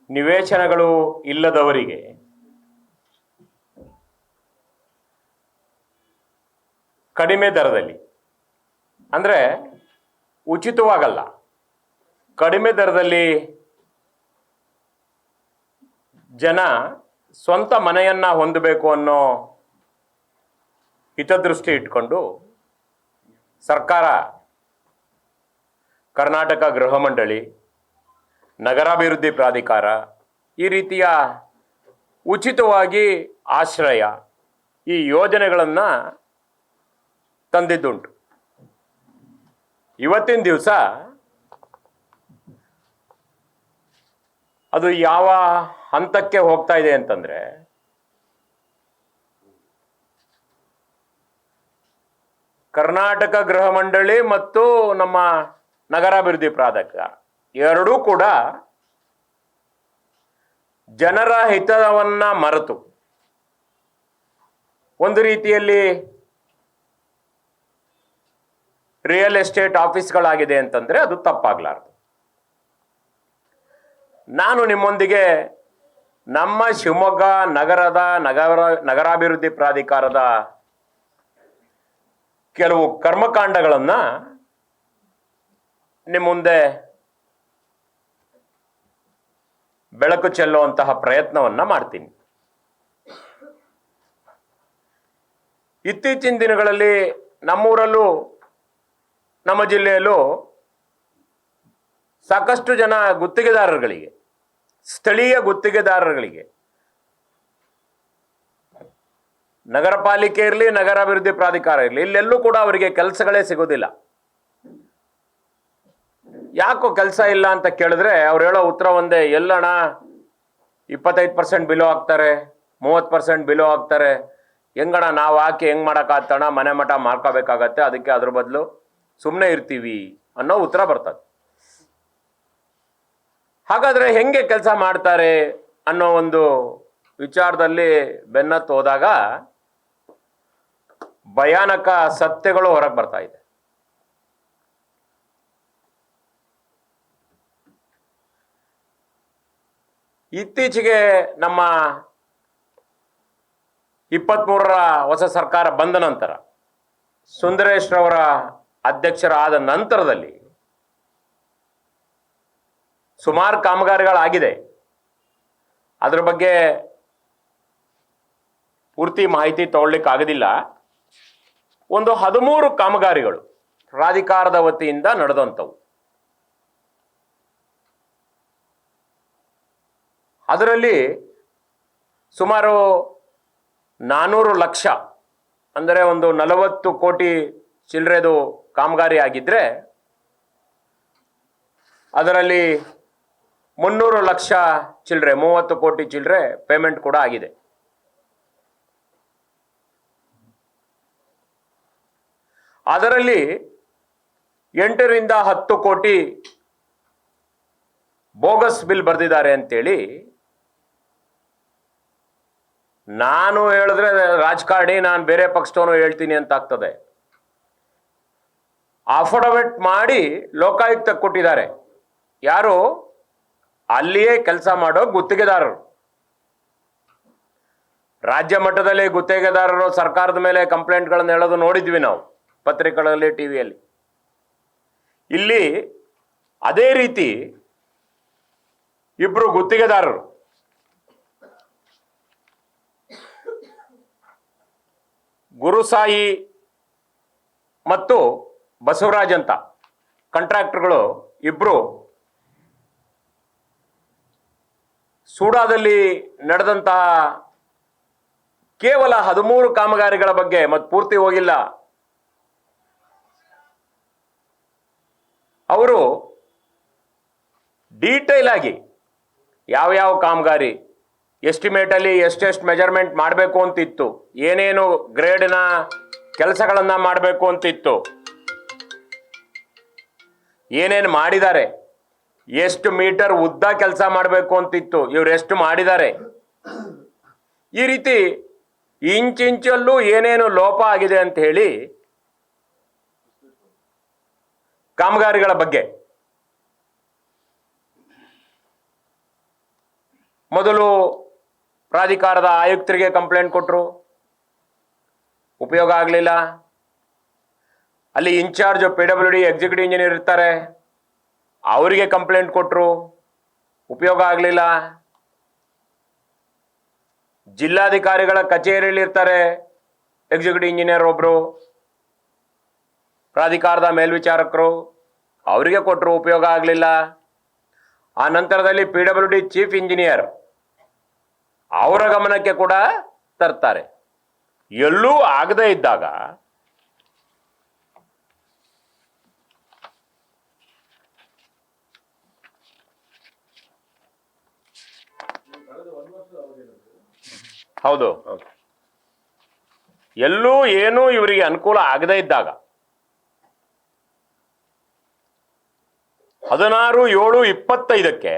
ನಿವೇಶನಗಳು ಇಲ್ಲದವರಿಗೆ ಕಡಿಮೆ ದರದಲ್ಲಿ, ಅಂದರೆ ಉಚಿತವಾಗಲ್ಲ, ಕಡಿಮೆ ದರದಲ್ಲಿ ಜನ ಸ್ವಂತ ಮನೆಯನ್ನು ಹೊಂದಬೇಕು ಅನ್ನೋ ಹಿತದೃಷ್ಟಿ ಇಟ್ಕೊಂಡು ಸರ್ಕಾರ, ಕರ್ನಾಟಕ ಗೃಹ ಮಂಡಳಿ, ನಗರಾಭಿವೃದ್ಧಿ ಪ್ರಾಧಿಕಾರ ಈ ರೀತಿಯ ಉಚಿತವಾಗಿ ಆಶ್ರಯ ಈ ಯೋಜನೆಗಳನ್ನು ತಂದಿದ್ದುಂಟು. ಇವತ್ತಿನ ದಿವಸ ಅದು ಯಾವ ಹಂತಕ್ಕೆ ಹೋಗ್ತಾ ಇದೆ ಅಂತಂದರೆ, ಕರ್ನಾಟಕ ಗೃಹ ಮಂಡಳಿ ಮತ್ತು ನಮ್ಮ ನಗರಾಭಿವೃದ್ಧಿ ಪ್ರಾಧಿಕಾರ ಎರಡೂ ಕೂಡ ಜನರ ಹಿತವನ್ನ ಮರೆತು ಒಂದು ರೀತಿಯಲ್ಲಿ ರಿಯಲ್ ಎಸ್ಟೇಟ್ ಆಫೀಸ್ಗಳಾಗಿದೆ ಅಂತಂದ್ರೆ ಅದು ತಪ್ಪಾಗಲಾರದು. ನಾನು ನಿಮ್ಮೊಂದಿಗೆ ನಮ್ಮ ಶಿವಮೊಗ್ಗ ನಗರದ ನಗರಾಭಿವೃದ್ಧಿ ಪ್ರಾಧಿಕಾರದ ಕೆಲವು ಕರ್ಮಕಾಂಡಗಳನ್ನು ನಿಮ್ಮ ಮುಂದೆ ಬೆಳಕು ಚೆಲ್ಲುವಂತಹ ಪ್ರಯತ್ನವನ್ನು ಮಾಡ್ತೀನಿ. ಇತ್ತೀಚಿನ ದಿನಗಳಲ್ಲಿ ನಮ್ಮೂರಲ್ಲೂ ನಮ್ಮ ಜಿಲ್ಲೆಯಲ್ಲೂ ಸಾಕಷ್ಟು ಜನ ಗುತ್ತಿಗೆದಾರರುಗಳಿಗೆ, ಸ್ಥಳೀಯ ಗುತ್ತಿಗೆದಾರರುಗಳಿಗೆ, ನಗರ ಪಾಲಿಕೆ ಇರಲಿ ನಗರಾಭಿವೃದ್ಧಿ ಪ್ರಾಧಿಕಾರ ಇರಲಿ, ಇಲ್ಲೆಲ್ಲೂ ಕೂಡ ಅವರಿಗೆ ಕೆಲಸಗಳೇ ಸಿಗೋದಿಲ್ಲ. ಯಾಕೋ ಕೆಲಸ ಇಲ್ಲ ಅಂತ ಕೇಳಿದ್ರೆ ಅವ್ರು ಹೇಳೋ ಉತ್ತರ ಒಂದೇ, ಎಲ್ಲಣ್ಣ 25% ಬಿಲೋ ಹಾಕ್ತಾರೆ, 30% ಬಿಲೋ ಹಾಕ್ತಾರೆ, ಹೆಂಗಣ್ಣ ನಾವು ಹಾಕಿ ಹೆಂಗೆ ಮಾಡೋಕ್ಕಾಗ್ತಣ, ಮನೆ ಮಠ ಮಾಡ್ಕೋಬೇಕಾಗತ್ತೆ, ಅದಕ್ಕೆ ಅದ್ರ ಬದಲು ಸುಮ್ಮನೆ ಇರ್ತೀವಿ ಅನ್ನೋ ಉತ್ತರ ಬರ್ತದೆ. ಹಾಗಾದರೆ ಹೆಂಗೆ ಕೆಲಸ ಮಾಡ್ತಾರೆ ಅನ್ನೋ ಒಂದು ವಿಚಾರದಲ್ಲಿ ಬೆನ್ನತ್ತು ಹೋದಾಗ ಭಯಾನಕ ಸತ್ಯಗಳು ಹೊರಗೆ ಬರ್ತಾ ಇದೆ. ಇತ್ತೀಚೆಗೆ ನಮ್ಮ 23ರ ಹೊಸ ಸರ್ಕಾರ ಬಂದ ನಂತರ, ಸುಂದರೇಶ್ ರವರ ಅಧ್ಯಕ್ಷರಾದ ನಂತರದಲ್ಲಿ ಸುಮಾರು ಕಾಮಗಾರಿಗಳಾಗಿದೆ. ಅದ್ರ ಬಗ್ಗೆ ಪೂರ್ತಿ ಮಾಹಿತಿ ತಗೊಳ್ಳಿಕ್ಕೆ ಆಗೋದಿಲ್ಲ. ಒಂದು 13 ಕಾಮಗಾರಿಗಳು ಪ್ರಾಧಿಕಾರದ ವತಿಯಿಂದ ನಡೆದಂಥವು. ಅದರಲ್ಲಿ ಸುಮಾರು 400 ಲಕ್ಷ ಅಂದರೆ ಒಂದು 40 ಕೋಟಿ ಚಿಲ್ಲರೆದು ಕಾಮಗಾರಿ ಆಗಿದ್ದರೆ, ಅದರಲ್ಲಿ 300 ಲಕ್ಷ ಚಿಲ್ಲರೆ, 30 ಕೋಟಿ ಚಿಲ್ಲರೆ ಪೇಮೆಂಟ್ ಕೂಡ ಆಗಿದೆ. ಅದರಲ್ಲಿ 8 ರಿಂದ 10 ಕೋಟಿ ಬೋಗಸ್ ಬಿಲ್ ಬರೆದಿದ್ದಾರೆ ಅಂತೇಳಿ, ನಾನು ಹೇಳಿದ್ರೆ ರಾಜಕಾರಣಿ, ನಾನು ಬೇರೆ ಪಕ್ಷದವನು ಹೇಳ್ತೀನಿ ಅಂತ ಆಗ್ತದೆ. ಅಫಿಡವಿಟ್ ಮಾಡಿ ಲೋಕಾಯುಕ್ತಕ್ಕೆ ಕೊಟ್ಟಿದ್ದಾರೆ. ಯಾರು? ಅಲ್ಲಿಯೇ ಕೆಲಸ ಮಾಡೋ ಗುತ್ತಿಗೆದಾರರು. ರಾಜ್ಯ ಮಟ್ಟದಲ್ಲಿ ಗುತ್ತಿಗೆದಾರರು ಸರ್ಕಾರದ ಮೇಲೆ ಕಂಪ್ಲೇಂಟ್ಗಳನ್ನು ಹೇಳೋದು ನೋಡಿದ್ವಿ ನಾವು ಪತ್ರಿಕೆಗಳಲ್ಲಿ, ಟಿವಿಯಲ್ಲಿ. ಇಲ್ಲಿ ಅದೇ ರೀತಿ ಇಬ್ರು ಗುತ್ತಿಗೆದಾರರು, ಗುರುಸಾಯಿ ಮತ್ತು ಬಸವರಾಜ್ ಅಂತ ಕಾಂಟ್ರಾಕ್ಟರ್ಗಳು ಇಬ್ರು ಸೂಡಾದಲ್ಲಿ ನಡೆದಂತಹ ಕೇವಲ 13 ಕಾಮಗಾರಿಗಳ ಬಗ್ಗೆ, ಮತ್ತು ಪೂರ್ತಿ ಹೋಗಿಲ್ಲ, ಅವರು ಡೀಟೇಲ್ ಆಗಿ ಯಾವ ಕಾಮಗಾರಿ ಎಸ್ಟಿಮೇಟಲ್ಲಿ ಎಷ್ಟೆಷ್ಟು ಮೆಜರ್ಮೆಂಟ್ ಮಾಡಬೇಕು ಅಂತಿತ್ತು, ಏನೇನು ಗ್ರೇಡ್ನ ಕೆಲಸಗಳನ್ನು ಮಾಡಬೇಕು ಅಂತಿತ್ತು, ಏನೇನು ಮಾಡಿದ್ದಾರೆ, ಎಷ್ಟು ಮೀಟರ್ ಉದ್ದ ಕೆಲಸ ಮಾಡಬೇಕು ಅಂತಿತ್ತು, ಇವ್ರು ಎಷ್ಟು ಮಾಡಿದ್ದಾರೆ, ಈ ರೀತಿ ಇಂಚಿಂಚಲ್ಲೂ ಏನೇನು ಲೋಪ ಆಗಿದೆ ಅಂತ ಹೇಳಿ ಕಾಮಗಾರಿಗಳ ಬಗ್ಗೆ ಮೊದಲು ಪ್ರಾಧಿಕಾರದ ಆಯುಕ್ತರಿಗೆ ಕಂಪ್ಲೇಂಟ್ ಕೊಟ್ಟರು, ಉಪಯೋಗ ಆಗಲಿಲ್ಲ. ಅಲ್ಲಿ ಇನ್ಚಾರ್ಜ್ PWD ಎಕ್ಸಿಕ್ಯೂಟಿವ್ ಇಂಜಿನಿಯರ್ ಇರ್ತಾರೆ, ಅವರಿಗೆ ಕಂಪ್ಲೇಂಟ್ ಕೊಟ್ಟರು, ಉಪಯೋಗ ಆಗಲಿಲ್ಲ. ಜಿಲ್ಲಾಧಿಕಾರಿಗಳ ಕಚೇರಿಯಲ್ಲಿ ಇರ್ತಾರೆ ಎಕ್ಸಿಕ್ಯೂಟಿವ್ ಇಂಜಿನಿಯರ್ ಒಬ್ರು, ಪ್ರಾಧಿಕಾರದ ಮೇಲ್ವಿಚಾರಕರು, ಅವರಿಗೆ ಕೊಟ್ಟರು, ಉಪಯೋಗ ಆಗಲಿಲ್ಲ. ಆ ನಂತರದಲ್ಲಿ PWD ಚೀಫ್ ಇಂಜಿನಿಯರ್ ಅವರ ಗಮನಕ್ಕೆ ಕೂಡ ತರ್ತಾರೆ. ಎಲ್ಲೂ ಆಗದೇ ಇದ್ದಾಗ ಹೌದು, ಎಲ್ಲೂ ಏನೂ ಇವರಿಗೆ ಅನುಕೂಲ ಆಗದೇ ಇದ್ದಾಗ 16/7/25ಕ್ಕೆ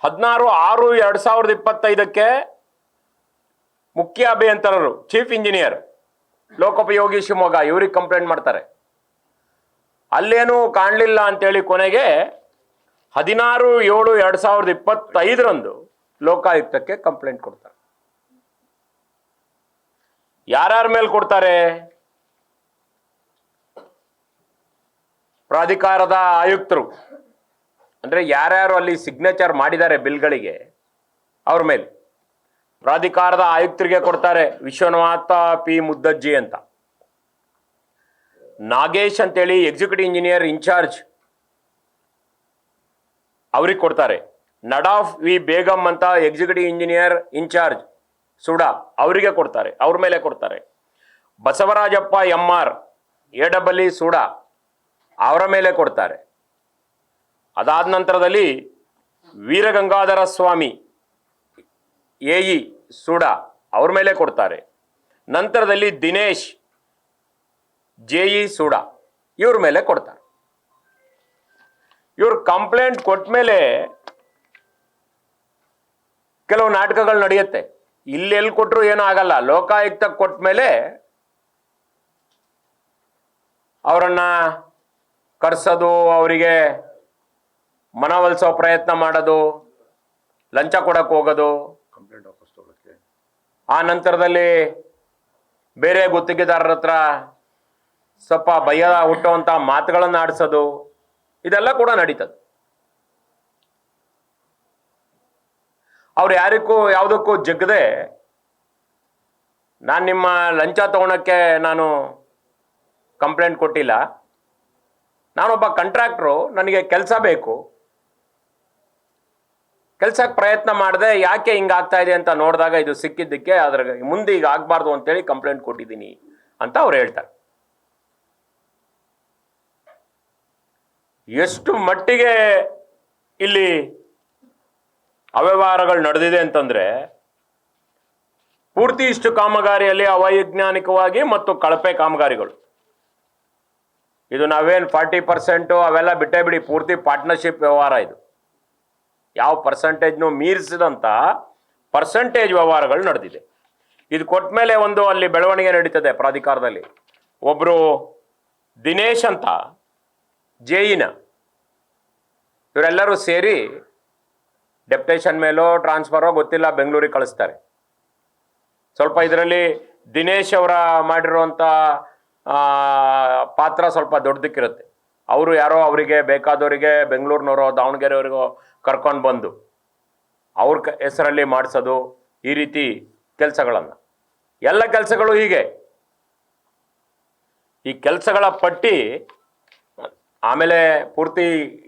16/6/2025ಕ್ಕೆ ಮುಖ್ಯ ಅಭಿಯಂತರರು ಚೀಫ್ ಇಂಜಿನಿಯರ್ ಲೋಕೋಪಯೋಗಿ ಶಿವಮೊಗ್ಗ ಇವ್ರಿಗೆ ಕಂಪ್ಲೇಂಟ್ ಮಾಡ್ತಾರೆ. ಅಲ್ಲೇನೂ ಕಾಣಲಿಲ್ಲ ಅಂತೇಳಿ ಕೊನೆಗೆ 16/7/2025 ಲೋಕಾಯುಕ್ತಕ್ಕೆ ಕಂಪ್ಲೇಂಟ್ ಕೊಡ್ತಾರೆ. ಯಾರ್ಯಾರ ಮೇಲೆ ಕೊಡ್ತಾರೆ? ಪ್ರಾಧಿಕಾರದ ಆಯುಕ್ತರು, ಅಂದ್ರೆ ಯಾರ್ಯಾರು ಅಲ್ಲಿ ಸಿಗ್ನೇಚರ್ ಮಾಡಿದ್ದಾರೆ ಬಿಲ್ಗಳಿಗೆ ಅವ್ರ ಮೇಲೆ. ಪ್ರಾಧಿಕಾರದ ಆಯುಕ್ತರಿಗೆ ಕೊಡ್ತಾರೆ, ವಿಶ್ವನಾಥ ಪಿ ಮುದ್ದಜ್ಜಿ ಅಂತ. ನಾಗೇಶ್ ಅಂತೇಳಿ ಎಕ್ಸಿಕ್ಯೂಟಿವ್ ಇಂಜಿನಿಯರ್ ಇನ್ಚಾರ್ಜ್, ಅವ್ರಿಗೆ ಕೊಡ್ತಾರೆ. ನಡಾಫ್ ವಿ ಬೇಗಂ ಅಂತ ಎಕ್ಸಿಕ್ಯೂಟಿವ್ ಇಂಜಿನಿಯರ್ ಇನ್ಚಾರ್ಜ್ ಸುಡಾ, ಅವರಿಗೆ ಕೊಡ್ತಾರೆ, ಅವ್ರ ಮೇಲೆ ಕೊಡ್ತಾರೆ. ಬಸವರಾಜಪ್ಪ MR AEE ಸುಡಾ, ಅವರ ಮೇಲೆ ಕೊಡ್ತಾರೆ. ಅದಾದ ನಂತರದಲ್ಲಿ ವೀರಗಂಗಾಧರ ಸ್ವಾಮಿ AE ಸುಡಾ, ಅವ್ರ ಮೇಲೆ ಕೊಡ್ತಾರೆ. ನಂತರದಲ್ಲಿ ದಿನೇಶ್ JE ಸುಡಾ, ಇವ್ರ ಮೇಲೆ ಕೊಡ್ತಾರೆ. ಇವ್ರ ಕಂಪ್ಲೇಂಟ್ ಕೊಟ್ಟ ಮೇಲೆ ಕೆಲವು ನಾಟಕಗಳು ನಡೆಯುತ್ತೆ. ಇಲ್ಲೆಲ್ಲಿ ಕೊಟ್ಟರು ಏನೂ ಆಗಲ್ಲ. ಲೋಕಾಯುಕ್ತ ಕೊಟ್ಟ ಮೇಲೆ ಅವರನ್ನ ಕರ್ಸೋದು, ಅವರಿಗೆ ಮನವೊಲಿಸೋ ಪ್ರಯತ್ನ ಮಾಡೋದು, ಲಂಚ ಕೊಡಕ್ಕೆ ಹೋಗೋದು, ಕಂಪ್ಲೇಂಟ್ ವಾಪಸ್ ತಗೊಳ್ಳಕ್ಕೆ, ಆ ನಂತರದಲ್ಲಿ ಬೇರೆ ಗುತ್ತಿಗೆದಾರರ ಹತ್ರ ಸ್ವಲ್ಪ ಭಯ ಹುಟ್ಟುವಂಥ ಮಾತುಗಳನ್ನು ಆಡಿಸೋದು, ಇದೆಲ್ಲ ಕೂಡ ನಡೀತದೆ. ಅವ್ರು ಯಾವುದಕ್ಕೂ ಜಗ್ಗದೆ ನಾನು ನಿಮ್ಮ ಲಂಚ ತಗೊಳಕ್ಕೆ ನಾನು ಕಂಪ್ಲೇಂಟ್ ಕೊಟ್ಟಿಲ್ಲ, ನಾನೊಬ್ಬ ಕಾಂಟ್ರಾಕ್ಟ್ರು, ನನಗೆ ಕೆಲಸ ಬೇಕು, ಕೆಲಸಕ್ಕೆ ಪ್ರಯತ್ನ ಮಾಡಿದೆ, ಯಾಕೆ ಹಿಂಗಾಗ್ತಾ ಇದೆ ಅಂತ ನೋಡಿದಾಗ ಇದು ಸಿಕ್ಕಿದ್ದಕ್ಕೆ ಅದ್ರ ಮುಂದೆ ಈಗ ಆಗಬಾರ್ದು ಅಂತೇಳಿ ಕಂಪ್ಲೇಂಟ್ ಕೊಟ್ಟಿದ್ದೀನಿ ಅಂತ ಅವ್ರು ಹೇಳ್ತಾರೆ. ಎಷ್ಟು ಮಟ್ಟಿಗೆ ಇಲ್ಲಿ ಅವ್ಯವಹಾರಗಳು ನಡೆದಿದೆ ಅಂತಂದ್ರೆ, ಪೂರ್ತಿ ಇಷ್ಟು ಕಾಮಗಾರಿಯಲ್ಲಿ ಅವೈಜ್ಞಾನಿಕವಾಗಿ ಮತ್ತು ಕಳಪೆ ಕಾಮಗಾರಿಗಳು. ಇದು ನಾವೇನು 40% ಅವೆಲ್ಲ ಬಿಟ್ಟೇ ಬಿಡಿ, ಪೂರ್ತಿ ಪಾರ್ಟ್ನರ್ಶಿಪ್ ವ್ಯವಹಾರ. ಇದು ಯಾವ ಪರ್ಸೆಂಟೇಜ್ನು ಮೀರಿಸಿದಂಥ ಪರ್ಸೆಂಟೇಜ್ ವ್ಯವಹಾರಗಳು ನಡೆದಿದೆ. ಇದು ಕೊಟ್ಟ ಮೇಲೆ ಒಂದು ಅಲ್ಲಿ ಬೆಳವಣಿಗೆ ನಡೀತದೆ ಪ್ರಾಧಿಕಾರದಲ್ಲಿ. ಒಬ್ಬರು ದಿನೇಶ್ ಅಂತ JEನ, ಇವರೆಲ್ಲರೂ ಸೇರಿ ಡೆಪ್ಟೇಷನ್ ಮೇಲೋ ಟ್ರಾನ್ಸ್ಫರೋ ಗೊತ್ತಿಲ್ಲ ಬೆಂಗಳೂರಿಗೆ ಕಳಿಸ್ತಾರೆ. ಸ್ವಲ್ಪ ಇದರಲ್ಲಿ ದಿನೇಶ್ ಅವರ ಮಾಡಿರುವಂಥ ಪಾತ್ರ ಸ್ವಲ್ಪ ದೊಡ್ಡದಕ್ಕಿರುತ್ತೆ. ಅವರು ಯಾರೋ ಅವರಿಗೆ ಬೇಕಾದವರಿಗೆ ಬೆಂಗಳೂರಿನವರೋ ದಾವಣಗೆರೆಯವರಿಗೋ ಕರ್ಕೊಂಡು ಬಂದು ಅವ್ರ ಹೆಸರಲ್ಲಿ ಮಾಡಿಸೋದು, ಈ ರೀತಿ ಕೆಲಸಗಳನ್ನು, ಎಲ್ಲ ಕೆಲಸಗಳು ಹೀಗೆ. ಈ ಕೆಲಸಗಳ ಪಟ್ಟಿ ಆಮೇಲೆ ಪೂರ್ತಿ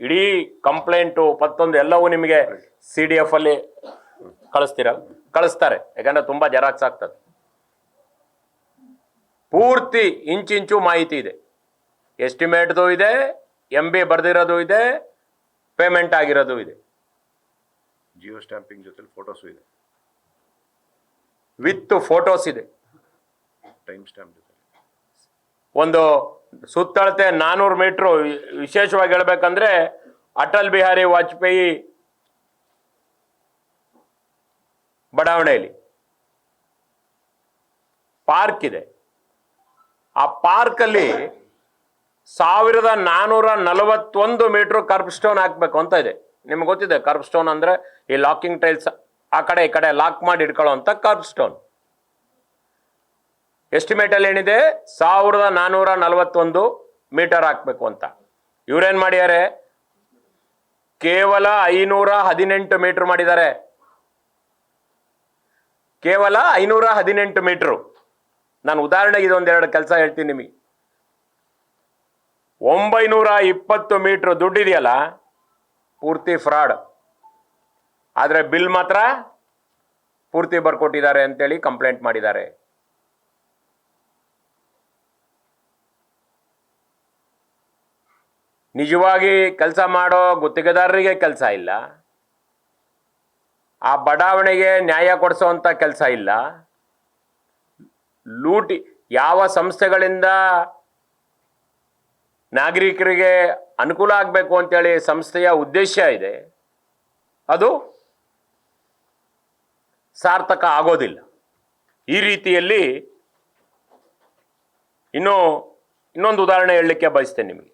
ಇಡೀ ಕಂಪ್ಲೇಂಟು ಪತ್ತೊಂದು ಎಲ್ಲವೂ ನಿಮಗೆ CDF ಅಲ್ಲಿ ಕಳಿಸ್ತಾರೆ, ಯಾಕಂದ್ರೆ ತುಂಬ ಜೆರಾಕ್ಸ್ ಆಗ್ತದೆ. ಪೂರ್ತಿ ಇಂಚಿಂಚು ಮಾಹಿತಿ ಇದೆ, ಎಸ್ಟಿಮೇಟ್ದು ಇದೆ, MB ಬರ್ದಿರೋದು ಇದೆ, ಪೇಮೆಂಟ್ ಆಗಿರೋದು ಇದೆ, ಜಿಯೋ ಸ್ಟ್ಯಾಂಪಿಂಗ್ ಜೊತೆ ಫೋಟೋಸು ಇದೆ, ವಿತ್ ಫೋಟೋಸ್ ಇದೆ, ಟೈಮ್ ಸ್ಟ್ಯಾಂಪ್ ಜೊತೆ. ಒಂದು ಸುತ್ತಳತೆ 400 ಮೀಟ್ರು. ವಿಶೇಷವಾಗಿ ಹೇಳ್ಬೇಕಂದ್ರೆ ಅಟಲ್ ಬಿಹಾರಿ ವಾಜಪೇಯಿ ಬಡಾವಣೆಯಲ್ಲಿ ಪಾರ್ಕ್ ಇದೆ. ಆ ಪಾರ್ಕಲ್ಲಿ 1441 ಮೀಟ್ರ್ ಕರ್ಬ್ ಸ್ಟೋನ್ ಹಾಕಬೇಕು ಅಂತ ಇದೆ. ನಿಮ್ಗೆ ಗೊತ್ತಿದೆ ಕರ್ವ್ ಸ್ಟೋನ್ ಅಂದರೆ ಈ ಲಾಕಿಂಗ್ ಟೈಲ್ಸ್ ಆ ಕಡೆ ಈ ಕಡೆ ಲಾಕ್ ಮಾಡಿ ಇಟ್ಕೊಳ್ಳೋ ಅಂತ ಕರ್ವ್ ಸ್ಟೋನ್. ಎಸ್ಟಿಮೇಟಲ್ಲಿ ಏನಿದೆ 1441 ಮೀಟರ್ ಹಾಕಬೇಕು ಅಂತ. ಇವ್ರೇನು ಮಾಡ್ಯಾರೆ, ಕೇವಲ 518 ಮೀಟರ್ ಮಾಡಿದ್ದಾರೆ. ಕೇವಲ 518 ಮೀಟರು. ನಾನು ಉದಾಹರಣೆಗೆ ಇದೊಂದೆರಡು ಕೆಲಸ ಹೇಳ್ತೀನಿ ನಿಮಗೆ. 920 ಮೀಟರ್ ದುಡ್ಡಿದೆಯಲ್ಲ ಪೂರ್ತಿ ಫ್ರಾಡ್, ಆದರೆ ಬಿಲ್ ಮಾತ್ರ ಪೂರ್ತಿ ಬರ್ಕೊಟ್ಟಿದ್ದಾರೆ ಅಂತೇಳಿ ಕಂಪ್ಲೇಂಟ್ ಮಾಡಿದ್ದಾರೆ. ನಿಜವಾಗಿ ಕೆಲಸ ಮಾಡೋ ಗುತ್ತಿಗೆದಾರರಿಗೆ ಕೆಲಸ ಇಲ್ಲ, ಆ ಬಡಾವಣೆಗೆ ನ್ಯಾಯ ಕೊಡಿಸೋವಂಥ ಕೆಲಸ ಇಲ್ಲ. ಲೂಟಿ ಯಾವ ಸಂಸ್ಥೆಗಳಿಂದ ನಾಗರಿಕರಿಗೆ ಅನುಕೂಲ ಆಗಬೇಕು ಅಂತೇಳಿ ಸಂಸ್ಥೆಯ ಉದ್ದೇಶ ಇದೆ, ಅದು ಸಾರ್ಥಕ ಆಗೋದಿಲ್ಲ. ಈ ರೀತಿಯಲ್ಲಿ ಇನ್ನೊಂದು ಉದಾಹರಣೆ ಹೇಳಲಿಕ್ಕೆ ಬಯಸ್ತೇನೆ ನಿಮಗೆ.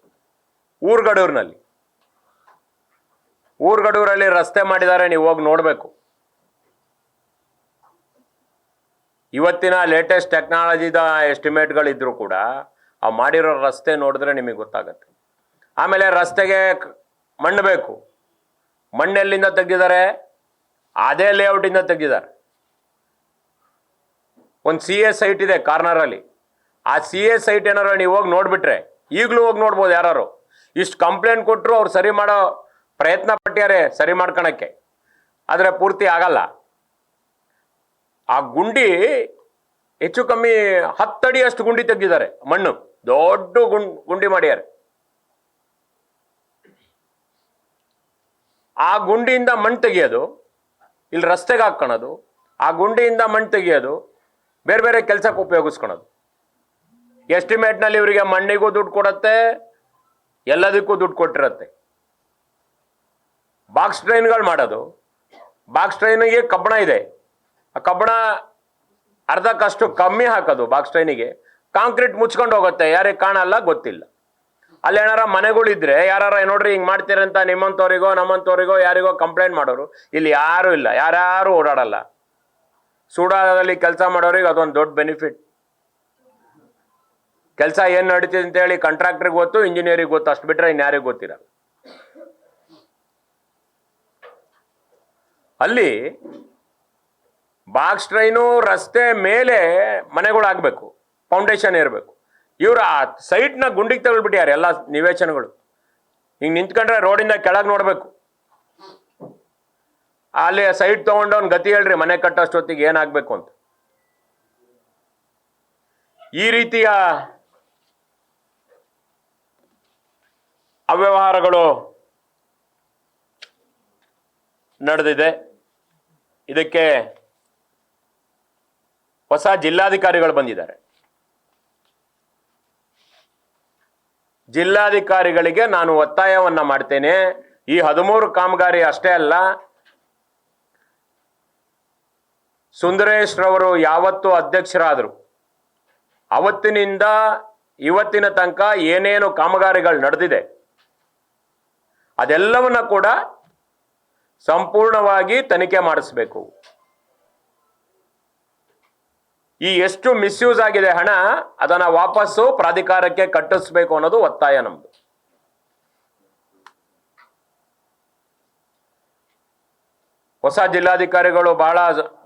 ಊರ್ಗಡೂರಲ್ಲಿ ರಸ್ತೆ ಮಾಡಿದ್ದಾರೆ, ನೀವು ಹೋಗಿ ನೋಡಬೇಕು. ಇವತ್ತಿನ ಲೇಟೆಸ್ಟ್ ಟೆಕ್ನಾಲಜಿದ ಎಸ್ಟಿಮೇಟ್ಗಳಿದ್ರೂ ಕೂಡ ಆ ಮಾಡಿರೋ ರಸ್ತೆ ನೋಡಿದ್ರೆ ನಿಮಗೆ ಗೊತ್ತಾಗತ್ತೆ. ಆಮೇಲೆ ರಸ್ತೆಗೆ ಮಣ್ಣು ಬೇಕು. ಮಣ್ಣೆಲ್ಲಿಂದ ತೆಗೆದಿದ್ದಾರೆ? ಅದೇ ಲೇಔಟಿಂದ ತೆಗೆದಿದ್ದಾರೆ. ಒಂದು CA ಸೈಟ್ ಇದೆ ಕಾರ್ನರಲ್ಲಿ. ಆ CA ಸೈಟ್ ಏನಾರು ನೀವು ಹೋಗಿ ನೋಡಿಬಿಟ್ರೆ, ಈಗಲೂ ಹೋಗಿ ನೋಡ್ಬೋದು, ಯಾರು ಇಷ್ಟು ಕಂಪ್ಲೇಂಟ್ ಕೊಟ್ಟರು ಅವ್ರು ಸರಿ ಮಾಡೋ ಪ್ರಯತ್ನ ಪಟ್ಟ್ಯಾರೆ ಸರಿ ಮಾಡ್ಕೊಳಕ್ಕೆ, ಆದರೆ ಪೂರ್ತಿ ಆಗಲ್ಲ. ಆ ಗುಂಡಿ ಹೆಚ್ಚು ಕಮ್ಮಿ 10 ಅಡಿಯಷ್ಟು ಗುಂಡಿ ತೆಗೆದಿದ್ದಾರೆ. ಮಣ್ಣು ದೊಡ್ಡ ಗುಂಡಿ ಮಾಡ್ಯಾರೆ. ಆ ಗುಂಡಿಯಿಂದ ಮಣ್ಣು ತೆಗಿಯೋದು, ಇಲ್ಲಿ ರಸ್ತೆಗೆ ಹಾಕ್ಕೊಳೋದು, ಆ ಗುಂಡಿಯಿಂದ ಮಣ್ಣು ತೆಗಿಯೋದು, ಬೇರೆ ಬೇರೆ ಕೆಲಸಕ್ಕೆ ಉಪಯೋಗಿಸ್ಕೊಳೋದು. ಎಸ್ಟಿಮೇಟ್ನಲ್ಲಿ ಇವರಿಗೆ ಮಣ್ಣಿಗೂ ದುಡ್ಡು ಕೊಡುತ್ತೆ, ಎಲ್ಲದಕ್ಕೂ ದುಡ್ಡು ಕೊಟ್ಟಿರುತ್ತೆ. ಬಾಕ್ಸ್ ಟ್ರೈನ್ಗಳು ಮಾಡೋದು, ಬಾಕ್ಸ್ ಟ್ರೈನಿಗೆ ಕಬ್ಬಣ ಇದೆ, ಆ ಕಬ್ಬಣ ಅರ್ಧಕ್ಕಷ್ಟು ಕಮ್ಮಿ ಹಾಕೋದು ಬಾಕ್ಸ್ ಟ್ರೈನಿಗೆ, ಕಾಂಕ್ರೀಟ್ ಮುಚ್ಕೊಂಡು ಹೋಗುತ್ತೆ, ಯಾರಿಗೆ ಕಾಣಲ್ಲ, ಗೊತ್ತಿಲ್ಲ. ಅಲ್ಲಿ ಏನಾರ ಮನೆಗಳಿದ್ರೆ ಯಾರು ನೋಡ್ರಿ ಹಿಂಗೆ ಮಾಡ್ತೀರಂತ ನಿಮ್ಮಂಥವ್ರಿಗೋ ನಮ್ಮಂಥವ್ರಿಗೋ ಯಾರಿಗೋ ಕಂಪ್ಲೇಂಟ್ ಮಾಡೋರು. ಇಲ್ಲಿ ಯಾರೂ ಇಲ್ಲ, ಯಾರ್ಯಾರು ಓಡಾಡಲ್ಲ. ಸೂಡಾದಲ್ಲಿ ಕೆಲಸ ಮಾಡೋರಿಗೆ ಅದೊಂದು ದೊಡ್ಡ ಬೆನಿಫಿಟ್. ಕೆಲಸ ಏನು ನಡೀತಿದೆ ಅಂತೇಳಿ ಕಾಂಟ್ರಾಕ್ಟ್ರಿಗೆ ಗೊತ್ತು, ಇಂಜಿನಿಯರಿಗೆ ಗೊತ್ತು, ಅಷ್ಟು ಬಿಟ್ಟರೆ ಇನ್ಯಾರಿಗೆ ಗೊತ್ತಿರಲ್ಲ. ಅಲ್ಲಿ ಬಾಕ್ಸ್ ಟ್ರೈನು ರಸ್ತೆ ಮೇಲೆ ಮನೆಗಳಾಗಬೇಕು, ಫೌಂಡೇಶನ್ ಇರಬೇಕು. ಇವರು ಆ ಸೈಟ್ನ ಗುಂಡಿಗೆ ತಗೊಳ್ಬಿಟ್ಟಿದ್ದಾರೆ ಎಲ್ಲ ನಿವೇಶನಗಳು. ಹಿಂಗೆ ನಿಂತ್ಕೊಂಡ್ರೆ ರೋಡಿಂದ ಕೆಳಗೆ ನೋಡಬೇಕು. ಅಲ್ಲಿ ಸೈಟ್ ತೊಗೊಂಡು ಅವ್ನು ಗತಿ ಹೇಳ್ರಿ ಮನೆ ಕಟ್ಟೋಷ್ಟೊತ್ತಿಗೆ ಏನಾಗಬೇಕು ಅಂತ. ಈ ರೀತಿಯ ಅವ್ಯವಹಾರಗಳು ನಡೆದಿದೆ. ಇದಕ್ಕೆ ಹೊಸ ಜಿಲ್ಲಾಧಿಕಾರಿಗಳು ಬಂದಿದ್ದಾರೆ. ಜಿಲ್ಲಾಧಿಕಾರಿಗಳಿಗೆ ನಾನು ಒತ್ತಾಯವನ್ನ ಮಾಡ್ತೇನೆ, ಈ 13 ಕಾಮಗಾರಿ ಅಷ್ಟೇ ಅಲ್ಲ, ಸುಂದರೇಶ್ ರವರು ಯಾವತ್ತು ಅಧ್ಯಕ್ಷರಾದರು ಅವತ್ತಿನಿಂದ ಇವತ್ತಿನ ತನಕ ಏನೇನು ಕಾಮಗಾರಿಗಳು ನಡೆದಿದೆ ಅದೆಲ್ಲವನ್ನ ಕೂಡ ಸಂಪೂರ್ಣವಾಗಿ ತನಿಖೆ ಮಾಡಿಸಬೇಕು. ಈ ಎಷ್ಟು ಮಿಸ್ಯೂಸ್ ಆಗಿದೆ ಹಣ, ಅದನ್ನ ವಾಪಸ್ಸು ಪ್ರಾಧಿಕಾರಕ್ಕೆ ಕಟ್ಟಿಸ್ಬೇಕು ಅನ್ನೋದು ಒತ್ತಾಯ ನಮ್ದು. ಹೊಸ ಜಿಲ್ಲಾಧಿಕಾರಿಗಳು ಬಹಳ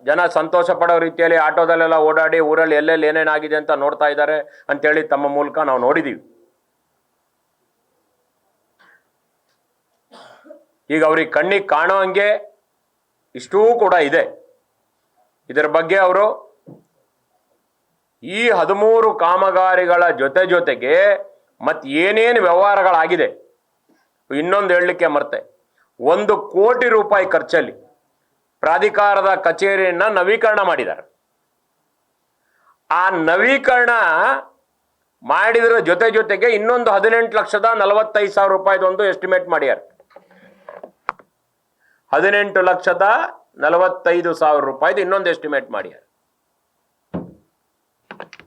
ಜನ ಸಂತೋಷ ಪಡೋ ರೀತಿಯಲ್ಲಿ ಆಟೋದಲ್ಲೆಲ್ಲ ಓಡಾಡಿ ಊರಲ್ಲಿ ಎಲ್ಲೆಲ್ಲಿ ಏನೇನಾಗಿದೆ ಅಂತ ನೋಡ್ತಾ ಇದ್ದಾರೆ ಅಂತೇಳಿ ತಮ್ಮ ಮೂಲಕ ನಾವು ನೋಡಿದೀವಿ. ಈಗ ಅವ್ರಿಗೆ ಕಣ್ಣಿಗೆ ಕಾಣೋ ಹಂಗೆ ಇಷ್ಟೂ ಕೂಡ ಇದೆ. ಇದರ ಬಗ್ಗೆ ಅವರು ಈ 13 ಕಾಮಗಾರಿಗಳ ಜೊತೆಗೆ ಮತ್ತೆ ಏನೇನು ವ್ಯವಹಾರಗಳಾಗಿದೆ, ಇನ್ನೊಂದು ಹೇಳಲಿಕ್ಕೆ ಮರ್ತೆ, 1 ಕೋಟಿ ರೂಪಾಯಿ ಖರ್ಚಲ್ಲಿ ಪ್ರಾಧಿಕಾರದ ಕಚೇರಿಯನ್ನ ನವೀಕರಣ ಮಾಡಿದ್ದಾರೆ. ಆ ನವೀಕರಣ ಮಾಡಿದ್ರ ಜೊತೆಗೆ ಇನ್ನೊಂದು 18,45,000 ರೂಪಾಯಿದೊಂದು ಎಸ್ಟಿಮೇಟ್ ಮಾಡ್ಯಾರ. 18,45,000 ರೂಪಾಯಿದು ಇನ್ನೊಂದು ಎಸ್ಟಿಮೇಟ್ ಮಾಡ್ಯಾರ.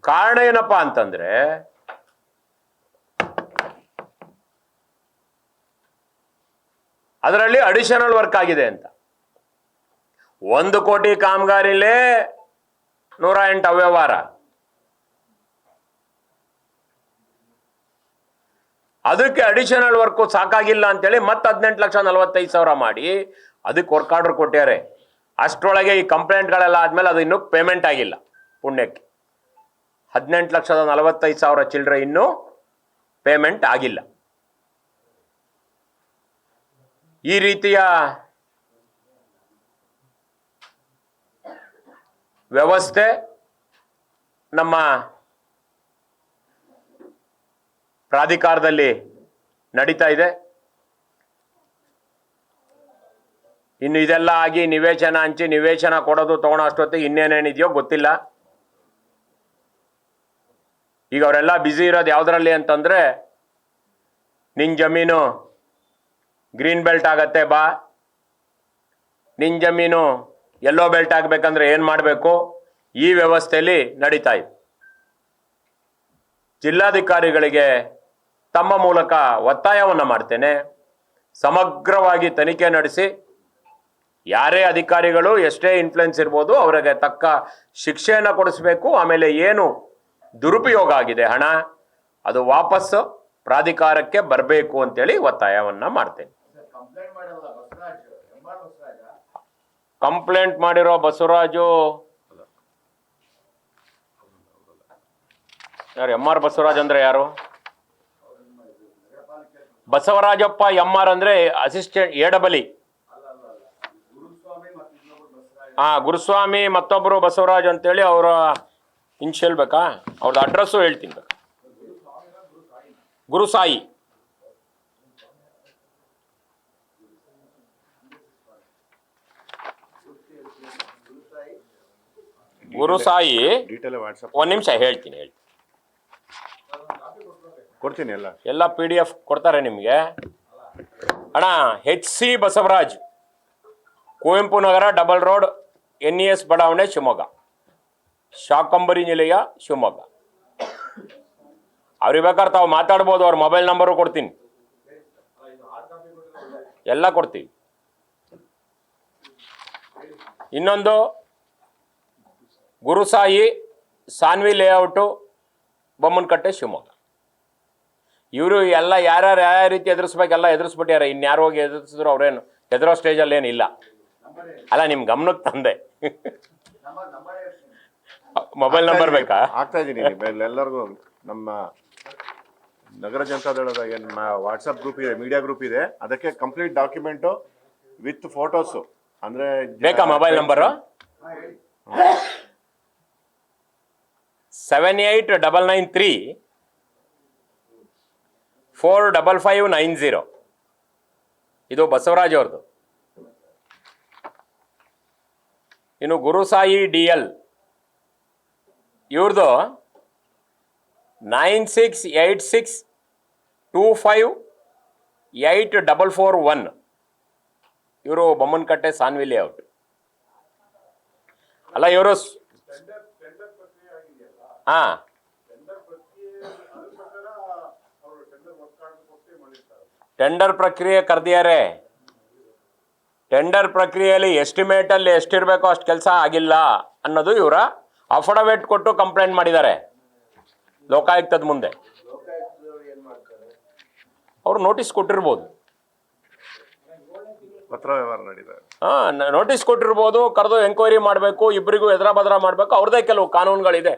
ಕಾರಣ ಏನಪ್ಪಾ ಅಂತಂದ್ರೆ, ಅದರಲ್ಲಿ ಅಡಿಷನಲ್ ವರ್ಕ್ ಆಗಿದೆ ಅಂತ. 1 ಕೋಟಿ ಕಾಮಗಾರಿಲೇ 108 ಅವ್ಯವಹಾರ. ಅದಕ್ಕೆ ಅಡಿಷನಲ್ ವರ್ಕು ಸಾಕಾಗಿಲ್ಲ ಅಂತೇಳಿ ಮತ್ತೆ 18,45,000 ಮಾಡಿ ಅದಕ್ಕೆ ವರ್ಕ್ ಆರ್ಡರ್ ಕೊಟ್ಟಾರೆ. ಅಷ್ಟರೊಳಗೆ ಈ ಕಂಪ್ಲೇಂಟ್ಗಳೆಲ್ಲ ಆದ್ಮೇಲೆ ಅದು ಇನ್ನೂ ಪೇಮೆಂಟ್ ಆಗಿಲ್ಲ. ಪುಣ್ಯಕ್ಕೆ 18,45,000 ಚಿಲ್ಲರೆ ಇನ್ನೂ ಪೇಮೆಂಟ್ ಆಗಿಲ್ಲ. ಈ ರೀತಿಯ ವ್ಯವಸ್ಥೆ ನಮ್ಮ ಪ್ರಾಧಿಕಾರದಲ್ಲಿ ನಡೀತಾ ಇದೆ. ಇನ್ನು ಇದೆಲ್ಲ ಆಗಿ ನಿವೇಶನ ಹಂಚಿ ನಿವೇಶನ ಕೊಡೋದು ತಗೊಳ್ಳೋ ಅಷ್ಟೊತ್ತಿಗೆ ಇನ್ನೇನೇನಿದೆಯೋ ಗೊತ್ತಿಲ್ಲ. ಈಗ ಅವರೆಲ್ಲ ಬ್ಯುಸಿ ಇರೋದು ಯಾವುದರಲ್ಲಿ ಅಂತಂದರೆ, ನಿನ್ನ ಜಮೀನು ಗ್ರೀನ್ ಬೆಲ್ಟ್ ಆಗತ್ತೆ ಬಾ, ನಿನ್ನ ಜಮೀನು ಯೆಲ್ಲೋ ಬೆಲ್ಟ್ ಆಗಬೇಕಂದ್ರೆ ಏನು ಮಾಡಬೇಕು, ಈ ವ್ಯವಸ್ಥೆಯಲ್ಲಿ ನಡೀತಾ ಇದೆ. ಜಿಲ್ಲಾಧಿಕಾರಿಗಳಿಗೆ ತಮ್ಮ ಮೂಲಕ ಒತ್ತಾಯವನ್ನು ಮಾಡ್ತೇನೆ, ಸಮಗ್ರವಾಗಿ ತನಿಖೆ ನಡೆಸಿ ಯಾರೇ ಅಧಿಕಾರಿಗಳು ಎಷ್ಟೇ ಇನ್ಫ್ಲುಯೆನ್ಸ್ ಇರ್ಬೋದು ಅವರಿಗೆ ತಕ್ಕ ಶಿಕ್ಷೆಯನ್ನು ಕೊಡಿಸ್ಬೇಕು. ಆಮೇಲೆ ಏನು ದುರುಪಯೋಗ ಆಗಿದೆ ಹಣ ಅದು ವಾಪಸ್ಸು ಪ್ರಾಧಿಕಾರಕ್ಕೆ ಬರಬೇಕು ಅಂತೇಳಿ ಒತ್ತಾಯವನ್ನು ಮಾಡ್ತೇನೆ. ಕಂಪ್ಲೇಂಟ್ ಮಾಡಿರೋ ಬಸವರಾಜು ಯಾರು? MR ಬಸವರಾಜ್ ಅಂದ್ರೆ ಯಾರು? ಬಸವರಾಜಪ್ಪ MR ಅಂದ್ರೆ ಅಸಿಸ್ಟೆಂಟ್ ಎಡಬಲಿ. ಗುರುಸ್ವಾಮಿ ಮತ್ತೊಬ್ಬರು ಬಸವರಾಜ್ ಅಂತೇಳಿ ಅವರ ಇನ್ಶಿಯಲ್ ಬೇಕಾ? ಅವ್ರದ್ದು ಅಡ್ರೆಸ್ಸು ಹೇಳ್ತೀನಿ ಬೇಕಾ? ಗುರುಸಾಯಿ. ಗುರುಸಾಯಿ ಒಂದ್ ನಿಮಿಷ ಹೇಳ್ತೀನಿ ಕೊಡ್ತೀನಿ. ಎಲ್ಲ PDF ಕೊಡ್ತಾರೆ ನಿಮಗೆ. ಅಣ್ಣ HC Basavaraj, Kuvempu Nagar, double road, NES ಬಡಾವಣೆ, ಶಿವಮೊಗ್ಗ, ಶಾಕಂಬರಿ ನಿಲಯ, ಶಿವಮೊಗ್ಗ. ಅವ್ರಿಗೆ ಬೇಕಾದ್ರೆ ತಾವು ಮಾತಾಡ್ಬೋದು. ಅವ್ರ ಮೊಬೈಲ್ ನಂಬರು ಕೊಡ್ತೀನಿ, ಎಲ್ಲ ಕೊಡ್ತೀವಿ. ಇನ್ನೊಂದು ಗುರುಸಾಯಿ, ಸಾನ್ವಿ ಲೇಔಟು, ಬೊಮ್ಮನಕಟ್ಟೆ, ಶಿವಮೊಗ್ಗ. ಇವರು ಎಲ್ಲ ಯಾರ್ಯಾರು ಯಾವ ರೀತಿ ಎದುರಿಸ್ಬೇಕೆಲ್ಲ ಎದುರಿಸ್ಬಿಟ್ಟಾರೆ. ಇನ್ಯಾರು ಹೋಗಿ ಎದುರಿಸಿದ್ರು ಅವ್ರೇನು ಎದುರೋ ಸ್ಟೇಜಲ್ಲಿ ಏನಿಲ್ಲ. ಅಲ್ಲ, ನಿಮ್ಮ ಗಮನಕ್ಕೆ ತಂದೆ. ಮೊಬೈಲ್ ನಂಬರ್ ಬೇಕಾ? ಆಗ್ತಾ ಇದ್ದೀನಿ ಎಲ್ಲರಿಗೂ. ನಮ್ಮ ನಗರ ಜನತಾದಳದ ಏನು ವಾಟ್ಸಪ್ ಗ್ರೂಪ್ ಇದೆ, ಮೀಡಿಯಾ ಗ್ರೂಪ್ ಇದೆ, ಅದಕ್ಕೆ ಕಂಪ್ಲೀಟ್ ಡಾಕ್ಯುಮೆಂಟು ವಿತ್ ಫೋಟೋಸು ಅಂದರೆ ಬೇಕಾ? Mobile number 7899345590. ಇದು ಬಸವರಾಜ್ ಅವ್ರದ್ದು. ಇನ್ನು ಗುರುಸಾಯಿ DL ಇವ್ರದ್ದು 9686258441. ಇವರು ಬೊಮ್ಮನಕಟ್ಟೆ, ಸಾನ್ವಿ ಲೇಔಟ್. ಅಲ್ಲ, ಇವರು ಟೆಂಡರ್ ಪ್ರಕ್ರಿಯೆ ಕರೆದಿದ್ದಾರೆ. ಟೆಂಡರ್ ಪ್ರಕ್ರಿಯೆಯಲ್ಲಿ ಎಸ್ಟಿಮೇಟಲ್ಲಿ ಎಷ್ಟಿರಬೇಕೋ ಅಷ್ಟು ಕೆಲಸ ಆಗಿಲ್ಲ ಅನ್ನೋದು ಇವರ ಅಫಿಡವಿಟ್ ಕೊಟ್ಟು ಕಂಪ್ಲೇಂಟ್ ಮಾಡಿದ್ದಾರೆ ಲೋಕಾಯುಕ್ತದ ಮುಂದೆ. ಅವರು ನೋಟಿಸ್ ಕೊಟ್ಟಿರ್ಬೋದು, ಪತ್ರ ವ್ಯವಹಾರ ನಡೀತಾರೆ. ನೋಟಿಸ್ ಕೊಟ್ಟಿರ್ಬೋದು, ಕರೆದು ಎಂಕ್ವೈರಿ ಮಾಡಬೇಕು, ಇಬ್ಬರಿಗೂ ಎದುರ ಬದ್ರ ಮಾಡಬೇಕು. ಅವ್ರದ್ದೇ ಕೆಲವು ಕಾನೂನುಗಳಿದೆ.